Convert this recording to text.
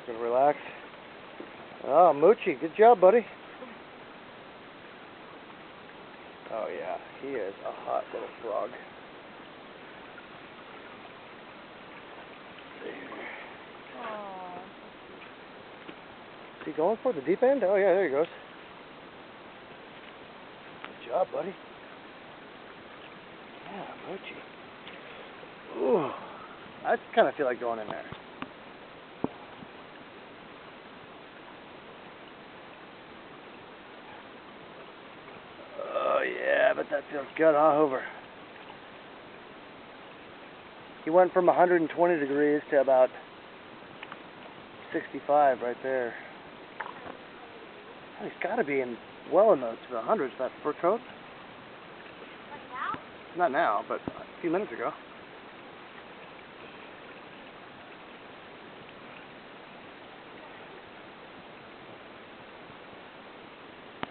gonna relax. Oh, Moochie, good job, buddy. Oh yeah, he is a hot little frog. Aww. Is he going for the deep end? Oh yeah, there he goes. Good job, buddy. Yeah, Moochie. Ooh, I kind of feel like going in there. Oh yeah, but that feels good, huh, Hoover? He went from 120 degrees to about 65 right there. Oh, he's got to be well in the hundreds, that fur coat. Like now? Not now, but a few minutes ago.